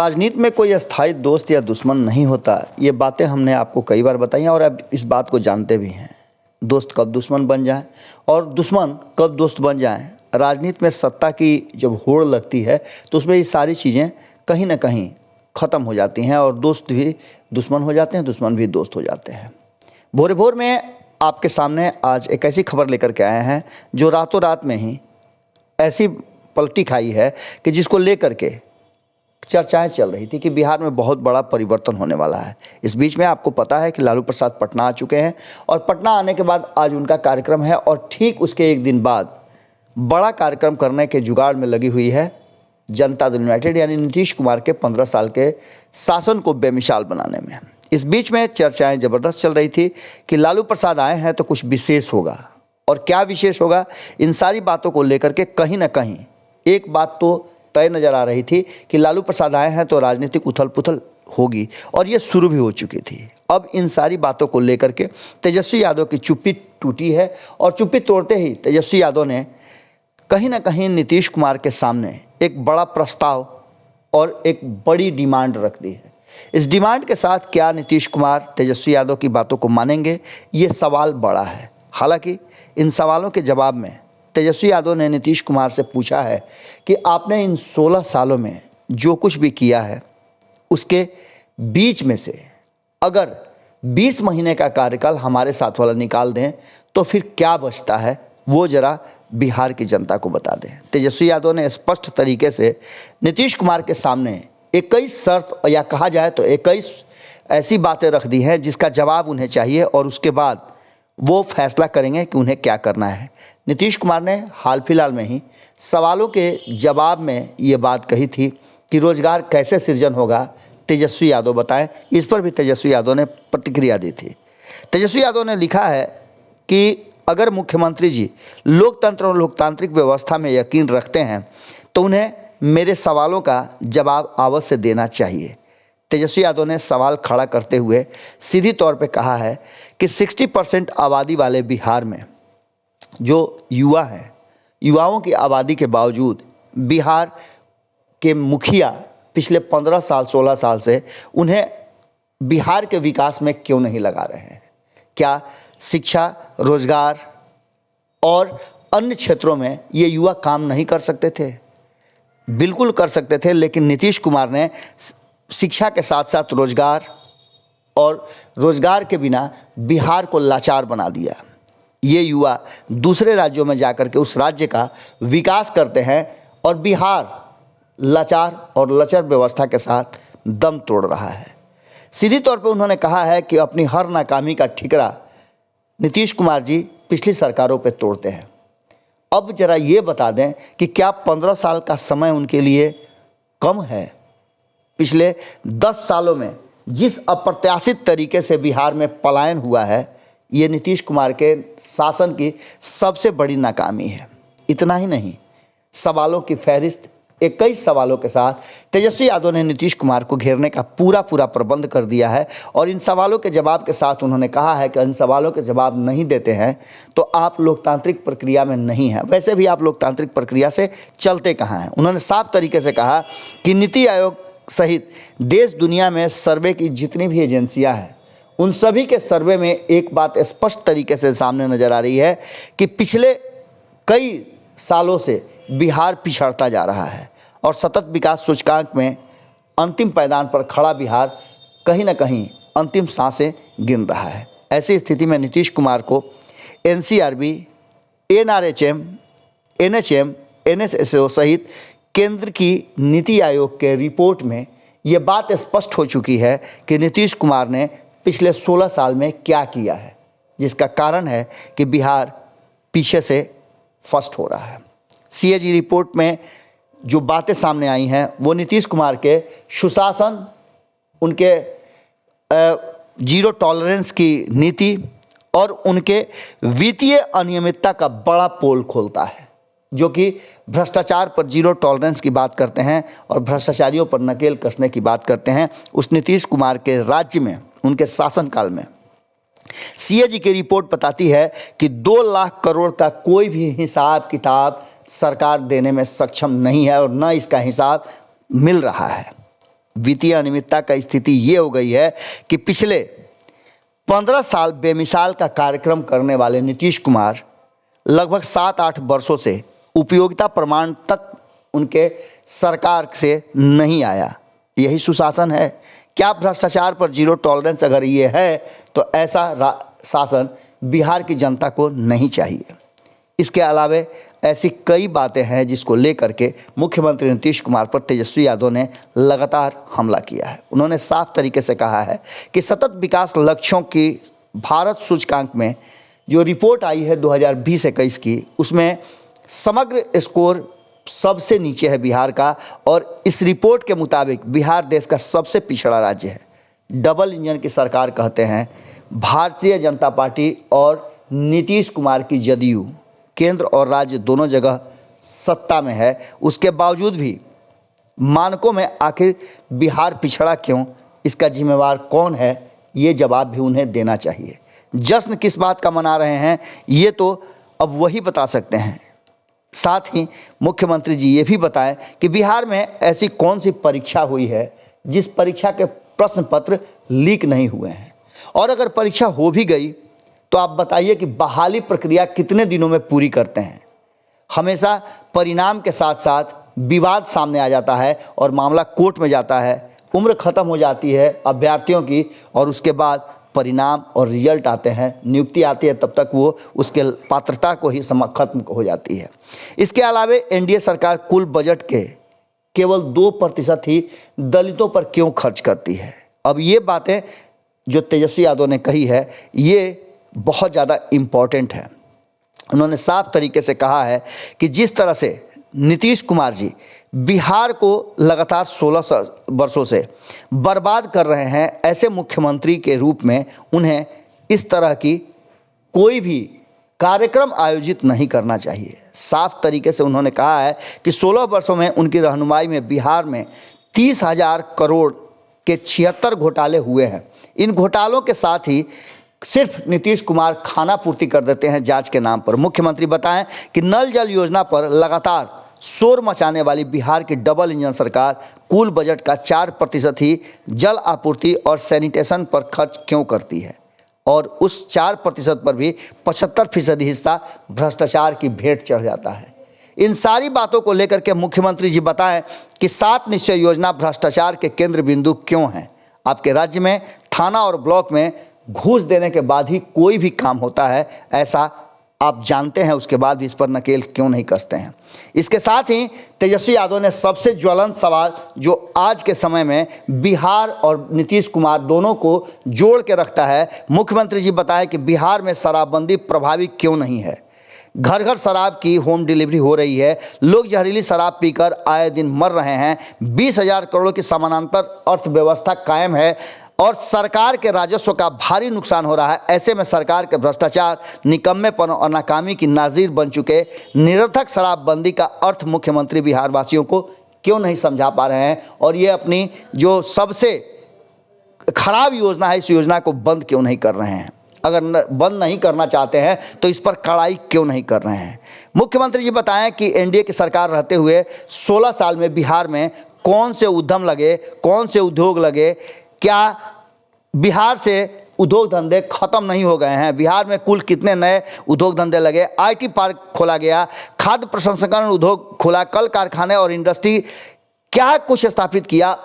राजनीति में कोई अस्थायी दोस्त या दुश्मन नहीं होता। ये बातें हमने आपको कई बार बताई हैं और अब इस बात को जानते भी हैं। दोस्त कब दुश्मन बन जाए और दुश्मन कब दोस्त बन जाए, राजनीति में सत्ता की जब होड़ लगती है तो उसमें ये सारी चीज़ें कहीं ना कहीं ख़त्म हो जाती हैं और दोस्त भी दुश्मन हो जाते हैं, दुश्मन भी दोस्त हो जाते हैं। भोरे भोर में आपके सामने आज एक ऐसी खबर लेकर के आए हैं जो रातों रात में ही ऐसी पलटी खाई है कि जिसको लेकर के चर्चाएं चल रही थी कि बिहार में बहुत बड़ा परिवर्तन होने वाला है। इस बीच में आपको पता है कि लालू प्रसाद पटना आ चुके हैं और पटना आने के बाद आज उनका कार्यक्रम है और ठीक उसके एक दिन बाद बड़ा कार्यक्रम करने के जुगाड़ में लगी हुई है जनता दल यूनाइटेड, यानी नीतीश कुमार के 15 साल के शासन को बेमिसाल बनाने में। इस बीच में चर्चाएं ज़बरदस्त चल रही थी कि लालू प्रसाद आए हैं तो कुछ विशेष होगा, और क्या विशेष होगा, इन सारी बातों को लेकर के कहीं ना कहीं एक बात तो तय नज़र आ रही थी कि लालू प्रसाद आए हैं तो राजनीतिक उथल पुथल होगी, और ये शुरू भी हो चुकी थी। अब इन सारी बातों को लेकर के तेजस्वी यादव की चुप्पी टूटी है और चुप्पी तोड़ते ही तेजस्वी यादव ने कहीं ना कहीं नीतीश कुमार के सामने एक बड़ा प्रस्ताव और एक बड़ी डिमांड रख दी है। इस डिमांड के साथ क्या नीतीश कुमार तेजस्वी यादव की बातों को मानेंगे, ये सवाल बड़ा है। हालांकि इन सवालों के जवाब में तेजस्वी यादव ने नीतीश कुमार से पूछा है कि आपने इन 16 सालों में जो कुछ भी किया है उसके बीच में से अगर 20 महीने का कार्यकाल हमारे साथ वाला निकाल दें तो फिर क्या बचता है, वो ज़रा बिहार की जनता को बता दें। तेजस्वी यादव ने स्पष्ट तरीके से नीतीश कुमार के सामने 21 शर्त या कहा जाए तो 21 ऐसी बातें रख दी हैं जिसका जवाब उन्हें चाहिए और उसके बाद वो फैसला करेंगे कि उन्हें क्या करना है। नीतीश कुमार ने हाल फिलहाल में ही सवालों के जवाब में ये बात कही थी कि रोज़गार कैसे सृजन होगा, तेजस्वी यादव बताएं। इस पर भी तेजस्वी यादव ने प्रतिक्रिया दी थी। तेजस्वी यादव ने लिखा है कि अगर मुख्यमंत्री जी लोकतंत्र और लोकतांत्रिक व्यवस्था में यकीन रखते हैं तो उन्हें मेरे सवालों का जवाब अवश्य देना चाहिए। तेजस्वी यादव ने सवाल खड़ा करते हुए सीधी तौर पे कहा है कि 60% आबादी वाले बिहार में जो युवा हैं, युवाओं की आबादी के बावजूद बिहार के मुखिया पिछले 15 साल 16 साल से उन्हें बिहार के विकास में क्यों नहीं लगा रहे हैं। क्या शिक्षा, रोजगार और अन्य क्षेत्रों में ये युवा काम नहीं कर सकते थे? बिल्कुल कर सकते थे, लेकिन नीतीश कुमार ने शिक्षा के साथ साथ रोजगार और रोजगार के बिना बिहार को लाचार बना दिया। ये युवा दूसरे राज्यों में जाकर के उस राज्य का विकास करते हैं और बिहार लाचार और लचर व्यवस्था के साथ दम तोड़ रहा है। सीधी तौर पे उन्होंने कहा है कि अपनी हर नाकामी का ठिकरा नीतीश कुमार जी पिछली सरकारों पे तोड़ते हैं। अब जरा ये बता दें कि क्या 15 साल का समय उनके लिए कम है? पिछले 10 सालों में जिस अप्रत्याशित तरीके से बिहार में पलायन हुआ है, ये नीतीश कुमार के शासन की सबसे बड़ी नाकामी है। इतना ही नहीं, सवालों की फहरिस्त 21 सवालों के साथ तेजस्वी यादव ने नीतीश कुमार को घेरने का पूरा प्रबंध कर दिया है और इन सवालों के जवाब के साथ उन्होंने कहा है कि इन सवालों के जवाब नहीं देते हैं तो आप लोकतांत्रिक प्रक्रिया में नहीं हैं। वैसे भी आप लोकतांत्रिक प्रक्रिया से चलते कहाँ हैं। उन्होंने साफ तरीके से कहा कि नीति आयोग सहित देश दुनिया में सर्वे की जितनी भी एजेंसियाँ हैं उन सभी के सर्वे में एक बात स्पष्ट तरीके से सामने नज़र आ रही है कि पिछले कई सालों से बिहार पिछड़ता जा रहा है और सतत विकास सूचकांक में अंतिम पायदान पर खड़ा बिहार कहीं ना कहीं अंतिम सांसें गिन रहा है। ऐसी स्थिति में नीतीश कुमार को एनसीआरबी, एनआरएचएम, एनएचएम, एनएसएसओ सहित केंद्र की नीति आयोग के रिपोर्ट में ये बात स्पष्ट हो चुकी है कि नीतीश कुमार ने पिछले 16 साल में क्या किया है, जिसका कारण है कि बिहार पीछे से फर्स्ट हो रहा है। सीएजी रिपोर्ट में जो बातें सामने आई हैं वो नीतीश कुमार के सुशासन, उनके जीरो टॉलरेंस की नीति और उनके वित्तीय अनियमितता का बड़ा पोल खोलता है, जो कि भ्रष्टाचार पर जीरो टॉलरेंस की बात करते हैं और भ्रष्टाचारियों पर नकेल कसने की बात करते हैं। उस नीतीश कुमार के राज्य में, उनके शासनकाल में सीएजी की रिपोर्ट बताती है कि 2 लाख करोड़ का कोई भी हिसाब किताब सरकार देने में सक्षम नहीं है और न इसका हिसाब मिल रहा है। वित्तीय अनियमितता का स्थिति ये हो गई है कि पिछले 15 साल बेमिसाल का कार्यक्रम करने वाले नीतीश कुमार लगभग 7-8 वर्षों से उपयोगिता प्रमाण तक उनके सरकार से नहीं आया। यही सुशासन है क्या? भ्रष्टाचार पर जीरो टॉलरेंस अगर ये है तो ऐसा शासन बिहार की जनता को नहीं चाहिए। इसके अलावा ऐसी कई बातें हैं जिसको लेकर के मुख्यमंत्री नीतीश कुमार पर तेजस्वी यादव ने लगातार हमला किया है। उन्होंने साफ तरीके से कहा है कि सतत विकास लक्ष्यों की भारत सूचकांक में जो रिपोर्ट आई है 2020-21 की, उसमें समग्र स्कोर सबसे नीचे है बिहार का, और इस रिपोर्ट के मुताबिक बिहार देश का सबसे पिछड़ा राज्य है। डबल इंजन की सरकार कहते हैं भारतीय जनता पार्टी और नीतीश कुमार की जदयू केंद्र और राज्य दोनों जगह सत्ता में है, उसके बावजूद भी मानकों में आखिर बिहार पिछड़ा क्यों, इसका जिम्मेवार कौन है, ये जवाब भी उन्हें देना चाहिए। जश्न किस बात का मना रहे हैं ये तो अब वही बता सकते हैं। साथ ही मुख्यमंत्री जी ये भी बताएं कि बिहार में ऐसी कौन सी परीक्षा हुई है जिस परीक्षा के प्रश्न पत्र लीक नहीं हुए हैं, और अगर परीक्षा हो भी गई तो आप बताइए कि बहाली प्रक्रिया कितने दिनों में पूरी करते हैं। हमेशा परिणाम के साथ साथ विवाद सामने आ जाता है और मामला कोर्ट में जाता है, उम्र ख़त्म हो जाती है अभ्यर्थियों की, और उसके बाद परिणाम और रिजल्ट आते हैं, नियुक्ति आती है, तब तक वो उसके पात्रता को ही खत्म हो जाती है। इसके अलावा एनडीए सरकार कुल बजट के केवल 2% ही दलितों पर क्यों खर्च करती है। अब ये बातें जो तेजस्वी यादव ने कही है ये बहुत ज़्यादा इम्पॉर्टेंट है। उन्होंने साफ तरीके से कहा है कि जिस तरह से नीतीश कुमार जी बिहार को लगातार 16 वर्षों से बर्बाद कर रहे हैं, ऐसे मुख्यमंत्री के रूप में उन्हें इस तरह की कोई भी कार्यक्रम आयोजित नहीं करना चाहिए। साफ तरीके से उन्होंने कहा है कि 16 वर्षों में उनकी रहनुमाई में बिहार में 30,000 करोड़ के 76 घोटाले हुए हैं। इन घोटालों के साथ ही सिर्फ नीतीश कुमार खाना पूर्ति कर देते हैं जांच के नाम पर। मुख्यमंत्री बताएं कि नल जल योजना पर लगातार शोर मचाने वाली बिहार की डबल इंजन सरकार कुल बजट का 4% ही जल आपूर्ति और सैनिटेशन पर खर्च क्यों करती है, और उस 4% पर भी 75% हिस्सा भ्रष्टाचार की भेंट चढ़ जाता है। इन सारी बातों को लेकर के मुख्यमंत्री जी बताएं कि 7 निश्चय योजना भ्रष्टाचार के केंद्र बिंदु क्यों है। आपके राज्य में थाना और ब्लॉक में घूस देने के बाद ही कोई भी काम होता है, ऐसा आप जानते हैं, उसके बाद भी इस पर नकेल क्यों नहीं कसते हैं। इसके साथ ही तेजस्वी यादव ने सबसे ज्वलंत सवाल जो आज के समय में बिहार और नीतीश कुमार दोनों को जोड़ के रखता है, मुख्यमंत्री जी बताएं कि बिहार में शराबबंदी प्रभावी क्यों नहीं है। घर घर शराब की होम डिलीवरी हो रही है, लोग जहरीली शराब पीकर आए दिन मर रहे हैं, 20,000 करोड़ की समानांतर अर्थव्यवस्था कायम है और सरकार के राजस्व का भारी नुकसान हो रहा है। ऐसे में सरकार के भ्रष्टाचार, निकम्मेपन और नाकामी की नाज़ीर बन चुके निरर्थक शराबबंदी का अर्थ मुख्यमंत्री बिहार वासियों को क्यों नहीं समझा पा रहे हैं, और ये अपनी जो सबसे खराब योजना है इस योजना को बंद क्यों नहीं कर रहे हैं। अगर बंद नहीं करना चाहते हैं तो इस पर कड़ाई क्यों नहीं कर रहे हैं। मुख्यमंत्री जी बताएं कि एनडीए की सरकार रहते हुए 16 साल में बिहार में कौन से उद्यम लगे, कौन से उद्योग लगे, क्या बिहार से उद्योग धंधे खत्म नहीं हो गए हैं। बिहार में कुल कितने नए उद्योग धंधे लगे, आईटी पार्क खोला गया, खाद्य प्रसंस्करण उद्योग खुला, कल कारखाने और इंडस्ट्री क्या कुछ स्थापित किया,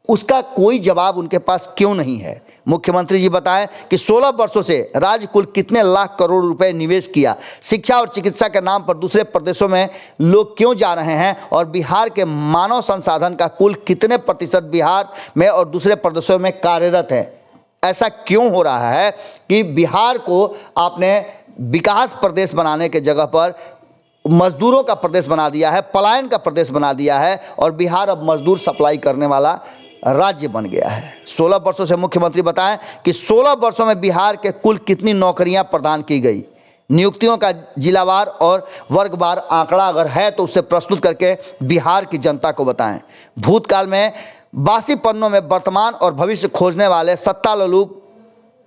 उसका कोई जवाब उनके पास क्यों नहीं है। मुख्यमंत्री जी बताएं कि 16 वर्षों से राज्य कुल कितने लाख करोड़ रुपए निवेश किया, शिक्षा और चिकित्सा के नाम पर दूसरे प्रदेशों में लोग क्यों जा रहे हैं, और बिहार के मानव संसाधन का कुल कितने प्रतिशत बिहार में और दूसरे प्रदेशों में कार्यरत है। ऐसा क्यों हो रहा है कि बिहार को आपने विकास प्रदेश बनाने के जगह पर मजदूरों का प्रदेश बना दिया है, पलायन का प्रदेश बना दिया है, और बिहार अब मजदूर सप्लाई करने वाला राज्य बन गया है। 16 वर्षों से मुख्यमंत्री बताएं कि 16 वर्षों में बिहार के कुल कितनी नौकरियां प्रदान की गई, नियुक्तियों का जिलावार और वर्गवार आंकड़ा अगर है तो उसे प्रस्तुत करके बिहार की जनता को बताएं। भूतकाल में बासी पन्नों में वर्तमान और भविष्य खोजने वाले सत्तालोलुप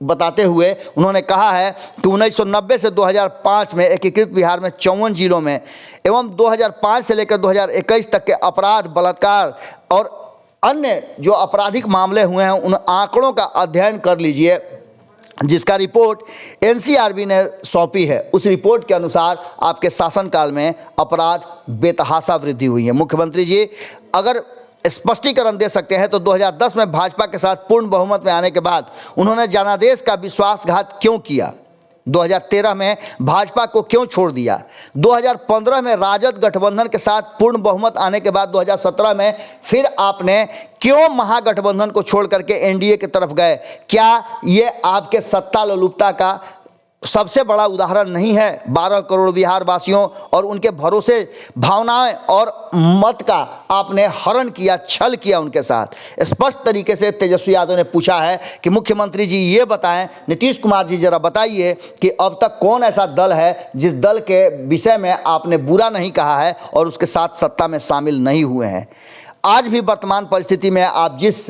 बताते हुए उन्होंने कहा है कि 1990 से 2005 में एकीकृत बिहार में 54 जिलों में एवं 2005 से लेकर 2021 तक के अपराध, बलात्कार और अन्य जो आपराधिक मामले हुए हैं उन आंकड़ों का अध्ययन कर लीजिए, जिसका रिपोर्ट एनसीआरबी ने सौंपी है। उस रिपोर्ट के अनुसार आपके शासनकाल में अपराध बेतहाशा वृद्धि हुई है। मुख्यमंत्री जी अगर स्पष्टीकरण दे सकते हैं तो 2010 में भाजपा के साथ पूर्ण बहुमत में आने के बाद उन्होंने जनादेश का विश्वासघात क्यों किया? 2013 में भाजपा को क्यों छोड़ दिया? 2015 में राजद गठबंधन के साथ पूर्ण बहुमत आने के बाद 2017 में फिर आपने क्यों महागठबंधन को छोड़ करके एनडीए की तरफ गए? क्या ये आपके सत्ता लोलुपता का सबसे बड़ा उदाहरण नहीं है? 12 करोड़ बिहार वासियों और उनके भरोसे, भावनाएं और मत का आपने हरण किया, छल किया उनके साथ। स्पष्ट तरीके से तेजस्वी यादव ने पूछा है कि मुख्यमंत्री जी ये बताएं, नीतीश कुमार जी जरा बताइए कि अब तक कौन ऐसा दल है जिस दल के विषय में आपने बुरा नहीं कहा है और उसके साथ सत्ता में शामिल नहीं हुए हैं। आज भी वर्तमान परिस्थिति में आप जिस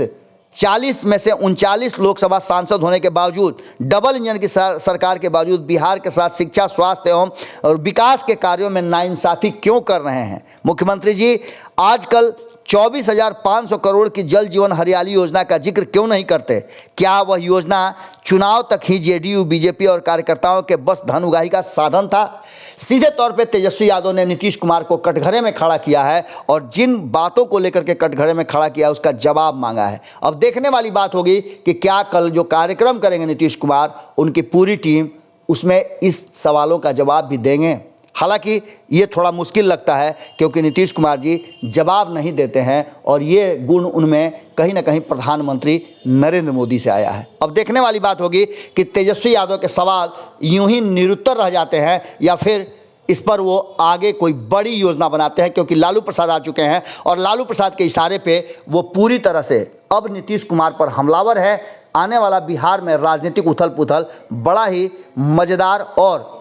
40 में से 39 लोकसभा सांसद होने के बावजूद, डबल इंजन की सरकार के बावजूद बिहार के साथ शिक्षा, स्वास्थ्य एवं और विकास के कार्यों में नाइंसाफी क्यों कर रहे हैं? मुख्यमंत्री जी आजकल 24,500 करोड़ की जल जीवन हरियाली योजना का जिक्र क्यों नहीं करते? क्या वह योजना चुनाव तक ही जेडीयू, बीजेपी और कार्यकर्ताओं के बस धन उगाही का साधन था? सीधे तौर पे तेजस्वी यादव ने नीतीश कुमार को कटघरे में खड़ा किया है और जिन बातों को लेकर के कटघरे में खड़ा किया उसका जवाब मांगा है। अब देखने वाली बात होगी कि क्या कल जो कार्यक्रम करेंगे नीतीश कुमार, उनकी पूरी टीम उसमें इस सवालों का जवाब भी देंगे। हालांकि ये थोड़ा मुश्किल लगता है क्योंकि नीतीश कुमार जी जवाब नहीं देते हैं और ये गुण उनमें कहीं ना कहीं प्रधानमंत्री नरेंद्र मोदी से आया है। अब देखने वाली बात होगी कि तेजस्वी यादव के सवाल यूं ही निरुत्तर रह जाते हैं या फिर इस पर वो आगे कोई बड़ी योजना बनाते हैं, क्योंकि लालू प्रसाद आ चुके हैं और लालू प्रसाद के इशारे पे वो पूरी तरह से अब नीतीश कुमार पर हमलावर है। आने वाला बिहार में राजनीतिक उथल पुथल बड़ा ही मज़ेदार और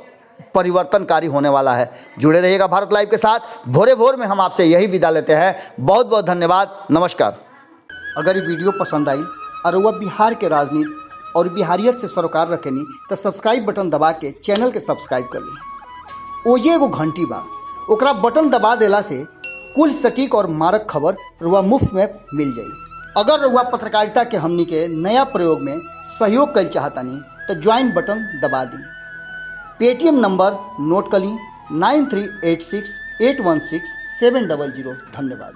परिवर्तनकारी होने वाला है। जुड़े रहिएगा भारत लाइव के साथ। भोरे भोर में हम आपसे यही विदा लेते हैं। बहुत बहुत धन्यवाद, नमस्कार। अगर ये वीडियो पसंद आई और वह बिहार के राजनीति और बिहारियत से सरोकार रखेनी तो सब्सक्राइब बटन दबा के चैनल के सब्सक्राइब कर ली। ओजे एगो घंटी बा, ओकरा बटन दबा देला से कुल सटीक और मारक खबर रुआ मुफ्त में मिल जाई। अगर रुआ पत्रकारिता के हमनी के नया प्रयोग में सहयोग कर चाहतानी तो ज्वाइन बटन दबा दी। पेटीएम नंबर नोट कर ली 9386816700। धन्यवाद।